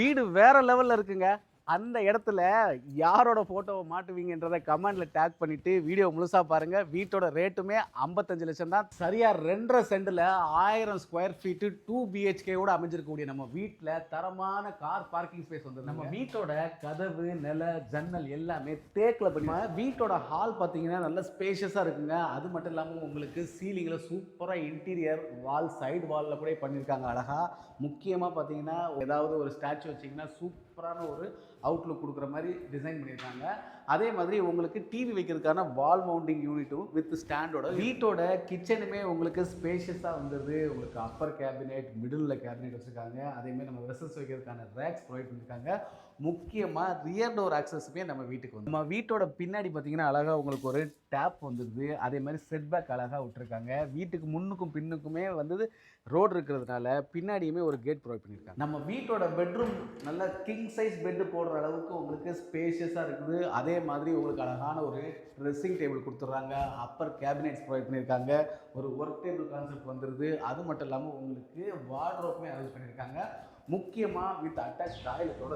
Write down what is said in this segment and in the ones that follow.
வீடு வேற லெவல்ல இருக்குங்க. அந்த இடத்துல யாரோட ஃபோட்டோவ மாட்டுவீங்கன்றத கமெண்ட்ல டேக் பண்ணிட்டு வீடியோ முழுசா பாருங்க. வீட்டோட ரேட்டுமே 55 லட்சம் தான். சரியா 2 1/2 சென்ட்ல 1000 ஸ்கொயர் ஃபீட் 2 பிஹெச்கே ஓட அமைஞ்சிருக்கக்கூடிய நம்ம வீட்ல தரமான கார் பார்க்கிங் ஸ்பேஸ் வந்து நம்ம வீட்டோட கதவு, நில, ஜன்னல் எல்லாமே தேக்குல பண்ணி வீட்டோட ஹால் பார்த்தீங்கன்னா நல்ல ஸ்பேஷியஸா இருக்குங்க. அது மட்டும் இல்லாம உங்களுக்கு சீலிங்ல சூப்பரா இன்டீரியர் வால், சைடு வால்ல கூட பண்ணியிருக்காங்க அழகா. முக்கியமா பார்த்தீங்கன்னா ஏதாவது ஒரு ஸ்டாச்சு வச்சீங்கன்னா சூப்பரான ஒரு அவுட்லுக் கொடுக்குற மாதிரி டிசைன் பண்ணியிருக்காங்க. அதே மாதிரி உங்களுக்கு டிவி வைக்கிறதுக்கான வால் மவுண்டிங் யூனிட்டும் வித் ஸ்டாண்டோட வீட்டோட கிச்சனுமே உங்களுக்கு ஸ்பேஷியஸாக வந்துடுது. உங்களுக்கு அப்பர் கேபினெட், மிடில் கேபினெட் வச்சுருக்காங்க. அதேமாதிரி நம்ம வெசல்ஸ் வைக்கிறதுக்கான ரேக்ஸ் ப்ரொவைட் பண்ணியிருக்காங்க. முக்கியமாக ரியர் டோர் ஆக்சஸுமே நம்ம வீட்டுக்கு வந்து நம்ம வீட்டோட பின்னாடி பார்த்தீங்கன்னா அழகாக உங்களுக்கு ஒரு டேப் வந்துடுது. அதே மாதிரி செட்பேக் அழகாக விட்டுருக்காங்க. வீட்டுக்கு முன்னுக்கும் பின்னுக்குமே வந்து ரோடு இருக்கிறதுனால பின்னாடியுமே ஒரு கேட் ப்ரொவைட் பண்ணியிருக்காங்க. நம்ம வீட்டோட பெட்ரூம் நல்ல கிங் சைஸ் பெட்டு போடுற அளவுக்கு உங்களுக்கு ஸ்பேஷியஸாக இருக்குது. அதே மாதிரி உங்களுக்கு அழகான ஒரு ட்ரெஸ்ஸிங் டேபிள் கொடுத்துட்றாங்க. அப்பர் கேபினெட்ஸ் ப்ரொவைட் பண்ணியிருக்காங்க. ஒரு ஒர்க் டேபிள் கான்செப்ட் வந்துடுது. அது மட்டும் இல்லாமல் உங்களுக்கு வார்ட்ரோப்புமே அரேஞ்ச் பண்ணியிருக்காங்க. முக்கியமாக வித் அட்டாச் டாய்லெட்டோட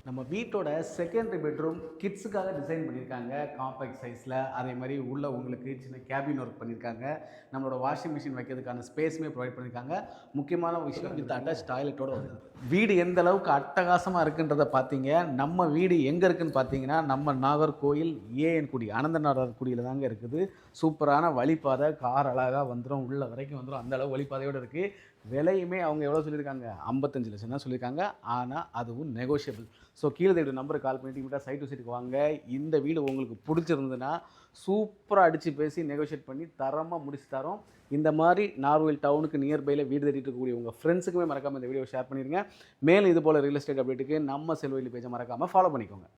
நம்ம வீட்டோட செகண்டரி பெட்ரூம் கிட்ஸுக்காக டிசைன் பண்ணியிருக்காங்க காம்பேக்ட் சைஸில். அதே மாதிரி உள்ளே உங்களுக்கு சின்ன கேபின் ஒர்க் பண்ணியிருக்காங்க. நம்மளோட வாஷிங் மிஷின் வைக்கிறதுக்கான ஸ்பேஸுமே ப்ரொவைட் பண்ணியிருக்காங்க. முக்கியமான விஷயம் வித் அட்டாச் டாய்லெட்டோட வருது. வீடு எந்த அளவுக்கு அட்டகாசமாக இருக்குன்றதை பார்த்தீங்க. நம்ம வீடு எங்கே இருக்குதுன்னு பார்த்தீங்கன்னா நம்ம நாகர்கோயில் ஏஎன்குடி அனந்தநாதர்குடியில் தாங்க இருக்குது. சூப்பரான வழிப்பாதை, கார் அழகாக வந்துடும், உள்ள வரைக்கும் வந்துடும். அந்த அளவு வழிப்பாதையோடு இருக்குது. விலையுமே அவங்க எவ்வளோ சொல்லியிருக்காங்க, 55 லட்சம் தான் சொல்லியிருக்காங்க. ஆனால் அதுவும் நெகோஷியபிள். ஸோ கீழே தேடி நம்பருக்கு கால் பண்ணிட்டு இமீடியட்டாக சைட் டு சைட்டுக்கு வாங்க. இந்த வீடு உங்களுக்கு பிடிச்சிருந்ததுன்னா சூப்பராக அடித்து பேசி நெகோஷியேட் பண்ணி தரமாக முடிச்சு தரோம். இந்த மாதிரி நார்வேல் டவுனுக்கு நியர்பையில் வீடு தேடிட்டு இருக்கக்கூடிய உங்கள் ஃப்ரெண்ட்ஸுக்குமே மறக்காமல் இந்த வீடியோ ஷேர் பண்ணிடுங்க. மேலும் இது போல் ரியல் எஸ்டேட் அப்டேட்டுக்கு நம்ம செல்வெளி பேஜை மறக்காமல் ஃபாலோ பண்ணிக்கோங்க.